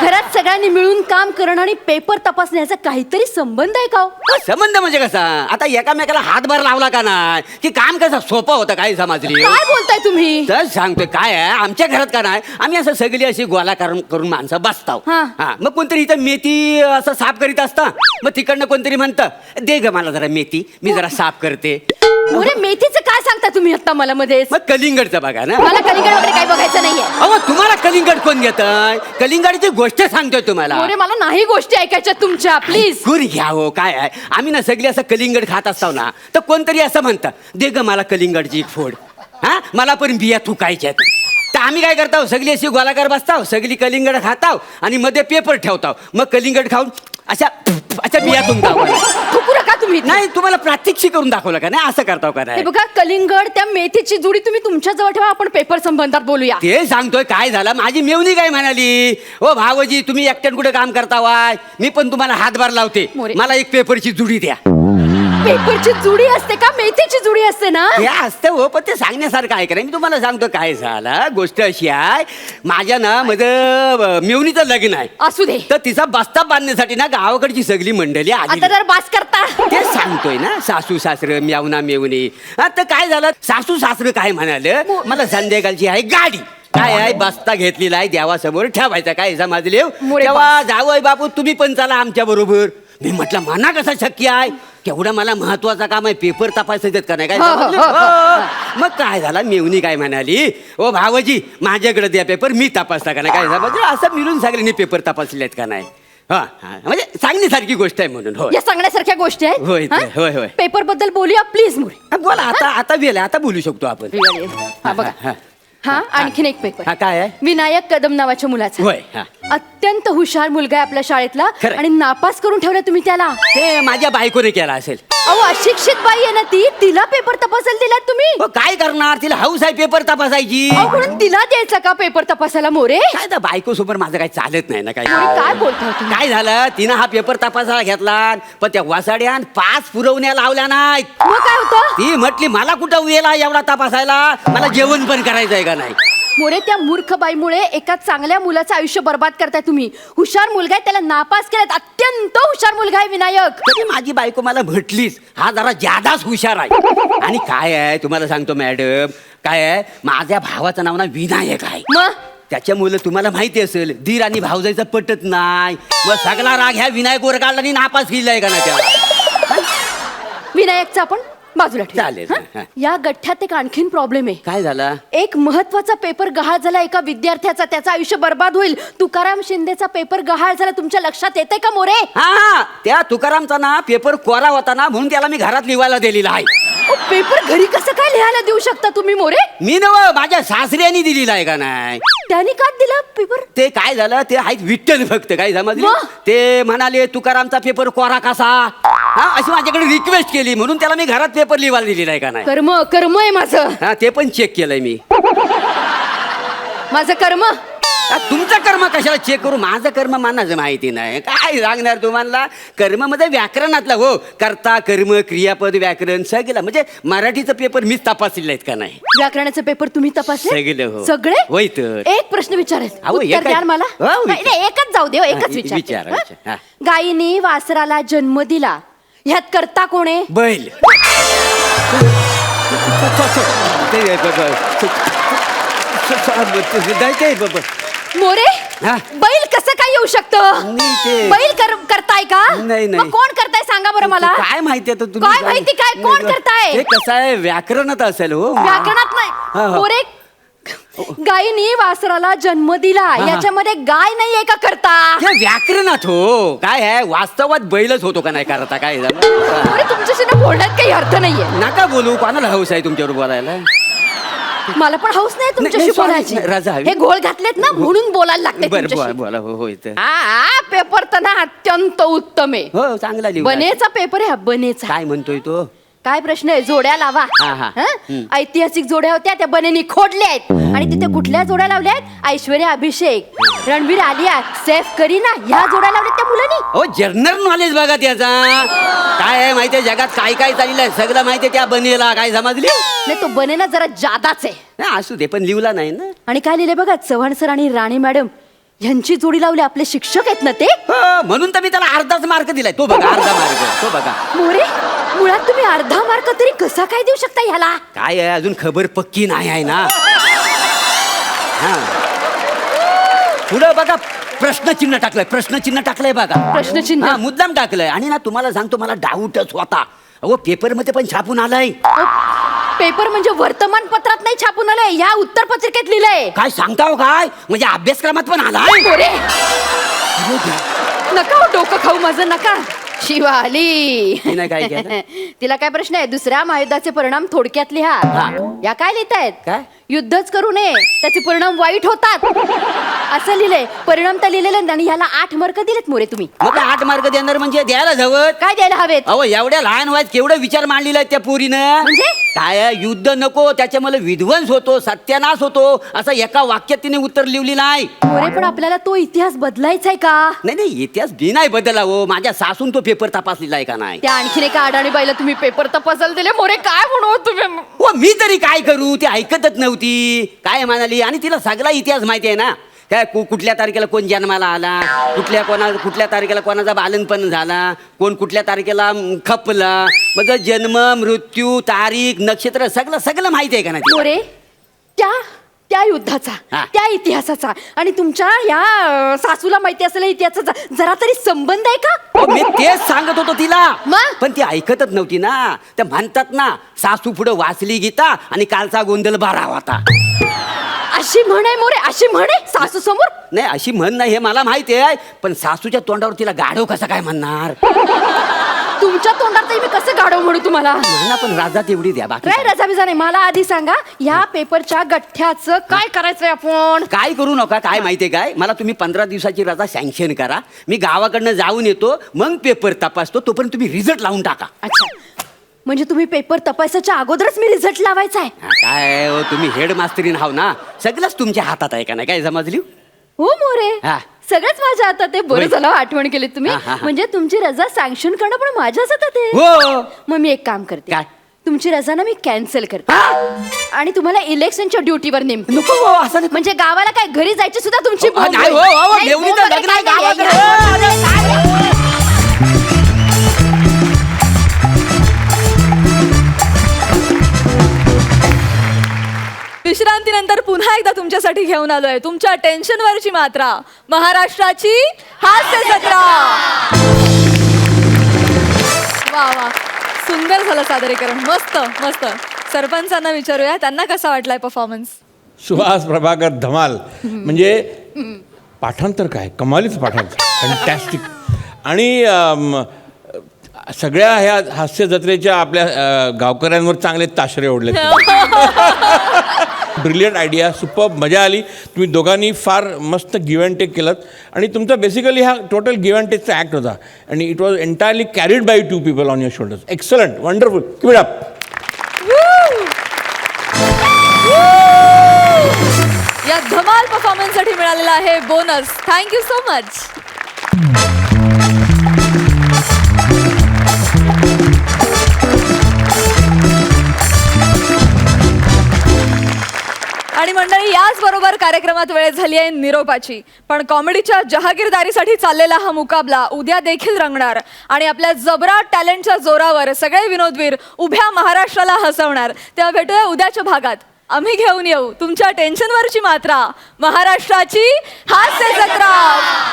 घरात सगळ्यांनी मिळून काम करणं आणि पेपर तपासण्याचा काहीतरी संबंध आहे का हो? संबंध म्हणजे कसा? आता एकामेकाला हातभार लावला का नाही की काम कसं सोपं होतं, काय समजली? काय बोलताय तुम्ही? तर सांगतोय काय आहे, आमच्या घरात का नाही, आम्ही असं सगळी अशी गोला करून माणसं बसताव. हा. हा, मग कोणतरी इथं मेथी असं साफ करीत असता, मग तिकडनं कोणतरी म्हणतं, दे ग मला जरा मेथी, मी जरा साफ करते. मोरे, मेथीचं काय सांगता तुम्ही आता मला मध्ये? मग कलिंगडचं बघा ना. मला कलिंगड वगैरे काही बघायचं नाहीये. अहो, तुम्हाला कलिंगड कोण घेतय? कलिंगडची गोष्ट सांगतोय तुम्हाला. मोरे, मला नाही गोष्टी ऐकायच्या तुमच्या, प्लीज. गुर घ्या हो. काय आहे, आम्ही ना सगळी असं कलिंगड खात असतो ना, तर कोणतरी असं म्हणतं, दे ग मला कलिंगडची एक फोड, हा मला पण बिया थुकायच्यात. तर आम्ही काय करतो, सगळी अशी गोलाकार बसताव, सगळी कलिंगड खाताव आणि मध्ये पेपर ठेवताव. मग कलिंगड खाऊन अशा बिया तुमताव. थुकू नका तुम्ही. नाही, तुम्हाला प्रात्यक्षिक करून दाखवलं का नाही? असं करताव का हे नाही? बघा, कलिंगड त्या मेथीची जुडी तुम्ही तुमच्या जवळ ठेवा, आपण पेपर संबंधात बोलूया. ते सांगतोय काय झालं, माझी मेवणी काय म्हणाली, हो भावजी तुम्ही एकट्यान कुठे काम करता वाय, मी पण तुम्हाला हातभार लावते, मोरे. मला एक पेपरची जुडी द्या. पेपरची जुडी असते का? मेथीची जुडी असते ना? हे असतं हो, पण ते सांगण्यासारखं आहे का नाही? मी तुम्हाला सांगतो काय झालं, गोष्ट अशी आहे, माझ्या ना माझं मेवणीचं लग्न आहे. असू दे. तर तिचा बस्ता बांधण्यासाठी ना गावाकडची सगळी मंडळी आली. आता जर बास करता. ते सांगतोय ना, सासू सासरं मेवना मेवणी. आता काय झालं, सासू सासरं काय म्हणाले, मला संध्याकाळची आहे गाडी, काय आहे बस्ता घेतलेला आहे, देवासमोर ठेवायचा, काय समजले? मोरे तेव्हा जावई बापू तुम्ही पण चला आमच्या बरोबर. मी म्हटलं मना कसं शक्य आहे, केवढा मला महत्वाचं काम आहे, पेपर तपासायचं का नाही? काय हो, हो, समजलं? हो, हो. हो. मग काय झाला, मेवणी काय म्हणाली, ओ भावजी माझ्याकडे द्या पेपर, मी तपासता का नाही? काय समजलं? असं मिळून सगळ्यांनी पेपर तपासलेत का नाही? हा हा, म्हणजे सांगण्यासारखी गोष्ट आहे म्हणून. हो, या सांगण्यासारख्या गोष्टी होय, आहेत. होय, होय. पेपर बद्दल बोलूया प्लीज मोरे. हा, बोला आता वेळ आहे, आता बोलू शकतो आपण. हा बघा, हा, हा आणखीन एक पेपर. हा, काय आहे? विनायक कदम नावाच्या मुलाचा. होय. हा. अत्यंत हुशार मुलगा आहे आपल्या शाळेतला, खरंय. आणि नापास करून ठेवलं तुम्ही त्याला. ते माझ्या बायकोने केला असेल. अहो अशिक्षित बाई आहे ना ती, तिला पेपर तपासायला दिलात तुम्ही? मग काय करणार, तिला हौस आहे पेपर तपासायची. अहो म्हणून तिला द्यायचा का पेपर तपासायला मोरे? काय तर बायको सोबत माझं काही चालत नाही ना काय. मोरे, काय बोलता तुम्ही? काय झालं, तिनं हा पेपर तपासायला घेतला पण त्या वासाड्यान 5 पुरवण्या लावल्या नाहीत. मग काय होतं? ती म्हटली मला कुठं वेळा एवढा तपासायला, मला जेवण पण करायचंय का नाही. मोरे, त्या मूर्ख बाईमुळे एका चांगल्या मुलाचं आयुष्य बर्बाद करताय तुम्ही. हुशार मुलगा आहे, त्याला नापास केलात. अत्यंत हुशार मुलगा आहे विनायक. तरी माझी बायको मला म्हटलीच हा जरा जादाच हुशार आहे. आणि काय आहे तुम्हाला सांगतो मॅडम, काय आहे, माझ्या भावाचं नाव ना विनायक आहे. मग त्याच्यामुळे तुम्हाला माहिती असेल दीर आणि भावजाईचं पटत नाही. मग सगळा राग ह्या विनायकवर काढला आणि नापास केलाय का ना त्याला. विनायकचा आपण बाजूला ठेवू. चालेल. हं? हं. या गठ्ठ्यात एक आणखीन प्रॉब्लेम आहे. काय झाला. एक महत्वाचा पेपर गहाळ झाला एका विद्यार्थ्याचा, त्याचं आयुष्य बर्बाद होईल. तुकाराम शिंदेचा पेपर गहाळ झाला, तुमच्या लक्षात येतंय का मोरे? हा, त्या तुकारामचा ना पेपर कोरा होता ना, म्हणून त्याला मी घरात लिवायला दिलेला आहे. पेपर घरी कसं काय लिहायला देऊ शकता तुम्ही मोरे? मी नव माझ्या सासऱ्यानी दिलेला आहे का नाही. त्यांनी का दिला पेपर? ते काय झालं, ते आहेत विठ्ठल भक्त, काय समजले. मग? ते म्हणाले तुकारामचा पेपर कोरा कसा, हा अशी माझ्याकडे रिक्वेस्ट केली, म्हणून त्याला मी घरात पेपर लिहायला दिलेला आहे का नाही. कर्म कर्म आहे माझं. हा ते पण चेक केलंय मी. माझं कर्म. तुमचं कर्म कशाला चेक करू, माझं कर्म मानाचं माहिती नाही. काय सांगणार तुम्हाला. कर्म मध्ये व्याकरणातला हो, कर्ता कर्म क्रियापद व्याकरण सगळं, म्हणजे मराठीचं पेपर मीच तपासलेलं आहेत का नाही. व्याकरणाचे पेपर तुम्ही तपासले? सगळे हो. सगळे? होय तर. एक प्रश्न विचारेल, अहो, उत्तर एकच- द्याल मला? हो, विचार. नाही, एकच जाऊ दे, एकच हा, विचार. विचारा, हा. गायीने वासराला जन्म दिला, ह्यात करता कोण आहे? बैल. मोरे, हा? बैल कसं काय येऊ शकतं? नाही ते- बैल करताय का? नाही, नाही. मग कोण करताय सांगा बरं मला. काय माहिती आता तुम्ही. काय माहिती काय? कोण करताय? हे कसं आहे, व्याकरणात असेल हो. व्याकरणात हा, नाही हा. मोरे. गायीने वासराला जन्म दिला, हा. याच्यामध्ये गाय नाहीये का करता? हे व्याकरणात हो. काय आहे, वास्तवात बैलच होतो का नाही करता. काय झालं. मोरे, तुमच्याशी ना बोलण्यात काही अर्थ नाहीये. नका बोलू, कोणाला हौस आहे तुमच्यावर बोलायला. मला पण हौस नाही तुमच्याशी नाही, sorry, बोलायची. नाही, राजा हवी. हे घोळ घातलेत ना, म्हणून बोलायला लागते बरं तुमच्याशी. बोला हो हो इथं. पेपर तर ना अत्यंत उत्तम आहे. हो चांगला लिहू. बनेचा पेपर आहे हा, बनेचा. काय म्हणतोय तो. काय प्रश्न आहे, जोड्या लावा. हा, हा. हं? ऐतिहासिक जोड्या होत्या, त्या बनेनी खोडल्या आहेत. आणि तिथे कुठल्या जोड्या लावल्या आहेत? ऐश्वर्या अभिषेक, रणवीर आलिया, सैफ करीना, ह्या जोड्या लावल्यात त्या मुलांनी. हो जनरल नॉलेज बघा त्याचा. काय आहे माहितीये, जगात काय काय चाललेलं आहे सगळं माहितीये त्या बनेला. काय समजली. नाही, तो बनेना जरा जादाच आहे. नाही, असू दे, पण लिहला नाही ना. आणि काय लिहिले बघा, चव्हाण सर आणि राणी मॅडम यांची जोडी लावली. आपले शिक्षक आहेत ना ते. हो, म्हणून तर मी त्याला अर्धाच मार्क दिलाय. तो बघा अर्धा मार्क, तो बघा. मोरे, मुळात तुम्ही अर्धा मार्क तरी कसा काय देऊ शकता ह्याला? काय आहे, अजून खबर पक्की नाही आहे ना. हा पुढं बघा, प्रश्नचिन्ह टाकलंय. प्रश्नचिन्ह टाकलंय बघा. प्रश्नचिन्ह? हा, मुद्दाम टाकलंय. आणि ना तुम्हाला सांगतो, मला डाऊटच होता. अहो पेपर मध्ये पण छापून आलाय. पेपर म्हणजे वर्तमानपत्रात नाही छापून आलंय, या उत्तर पत्रिकेत लिहिलंय. काय सांगताव काय, म्हणजे अभ्यासक्रमात पण आलाय. मोरे, नका हो डोकं खाऊ माझं, नका. शिवा आली. तिने काय केलं? तिला काय प्रश्न आहे, दुसऱ्या महायुद्धाचे परिणाम थोडक्यात लिहा. या काय लिहितायत? काय? युद्धच करू नये, त्याचे परिणाम वाईट होतात, असं लिहिलंय. परिणाम तर लिहिलेले नाही, आणि ह्याला 8 मार्क दिलेत मोरे तुम्ही. मग 8 मार्क देणार म्हणजे द्यायला हवं. काय द्यायला हवेत? अहो एवढ्या लहान वयात केवढं विचार मांडलेला आहे त्या पोरीनं. म्हणजे? काय आहे, युद्ध नको, त्याच्यामुळे विध्वंस होतो, सत्यानाश होतो, असं एका वाक्यात तिने उत्तर लिहिली नाही. मोरे, पण आपल्याला तो इतिहास बदलायचा आहे का? नाही नाही, इतिहास बी नाही बदलला हो. माझ्या सासून तो पेपर तपासलेला आहे का नाही. त्या आणखीन एका अडाणी बाईला तुम्ही पेपर तपासायला दिले. मोरे, काय म्हणू तुम्ही? हो मी तरी काय करू, ती ऐकतच नव्हती. काय म्हणाली, आणि तिला सगळा इतिहास माहिती आहे ना. काय कुठल्या तारखेला कोण जन्माला आला, कुठल्या तारखेला कोणाचा बालनपण झाला, कोण कुठल्या तारखेला खपला, मग जन्म मृत्यू तारीख नक्षत्र सगळं माहिती आहे का नाही. मोरे, त्या युद्धाचा, हा. त्या इतिहासाचा आणि तुमच्या या सासूला माहिती असलेल्या इतिहासाचा जरा तरी संबंध आहे का? हो, मी तेच सांगत होतो तिला, मग? पण ती ऐकतच नव्हती ना. त्या म्हणतात ना, सासू पुढे वाचली गीता आणि कालचा गोंधळ बारा होता. अशी म्हण आहे मोरे, अशी म्हण आहे सासू समोर? नाही अशी म्हण नाही, हे मला माहिती आहे, पण सासूच्या तोंडावर तिला गाढव कसं काय म्हणणार. तुमच्या तोंडात मी कसं गाडव म्हणू तुम्हाला? म्हणा, पण राजा तेवढी द्या, बाकी काय रजा बिजा नाही. मला आधी सांगा, ह्या पेपरच्या गठ्ठ्याचं काय करायचंय आपण? काय करू नका. काय माहितीये काय, मला तुम्ही 15 दिवसाची रजा सँक्शन करा. मी गावाकडनं जाऊन येतो, मग पेपर तपासतो. तोपर्यंत तुम्ही रिझल्ट लावून टाका. अच्छा, म्हणजे तुम्ही पेपर तपासायच्या अगोदरच मी रिझल्ट लावायचा आहे. काय हो, तुम्ही हेड मास्टरीन हाव ना, सगळंच तुमच्या हातात आहे का नाही, काय समजली? हो मोरे, हा. सगळंच माझ्या हातात आहे. बरं होय. झालं आठवण केली तुम्ही. हा, हा, हा. म्हणजे तुमची रजा सँक्शन करणं पण माझ्याच हातात आहे. हो. मग मी एक काम करते. काय? तुमची रजा ना मी कॅन्सल करते आणि तुम्हाला इलेक्शनच्या ड्युटीवर नेमते. नको हो, असं नाही. म्हणजे गावाला काय घरी जायची सुद्धा तुमची बोंब नाही हो, होईल. हो, नाही, मेवणीचं बोंब लग्न आहे वगैरे काय गावाकडे. नाही. अरे, काय? विश्रांतीनंतर पुन्हा एकदा तुमच्यासाठी घेऊन आलोय तुमच्या टेन्शनवरची मात्रा, महाराष्ट्राची हास्य जत्रा. वा वा, सुंदर झालं सादरीकरण, मस्त मस्त. सरपंचांना विचारूया त्यांना कसा वाटलाय परफॉर्मन्स. सुहास प्रभाकर धमाल. म्हणजे पाठांतर काय, कमालीच पाठांतर, फॅन्टॅस्टिक. आणि सगळ्या ह्या हास्य जत्रेच्या आपल्या गावकऱ्यांवर चांगले ताशरे ओढले. ब्रिलियंट आयडिया, सुपर, मजा आली. तुम्ही दोघांनी फार मस्त गिव्ह अँड टेक केलं आणि तुमचा बेसिकली हा टोटल गिव्ह अँड टेकचा ॲक्ट होता आणि it was entirely carried by 2 people on your shoulders. Excellent, wonderful, keep it up. या धमाल परफॉर्मन्ससाठी मिळालेला आहे बोनस. Thank you so much. आणि मंडळी, याचबरोबर कार्यक्रमात वेळ झाली आहे निरोपाची. पण कॉमेडीच्या जहागीरदारीसाठी चाललेला हा मुकाबला उद्या देखील रंगणार आणि आपल्या जबरा टॅलेंटच्या जोरावर सगळे विनोदवीर उभ्या महाराष्ट्राला हसवणार. तेव्हा भेटूया उद्याच्या भागात. आम्ही घेऊन येऊ तुमच्या टेन्शनवरची मात्रा, महाराष्ट्राची हास्य जत्रा.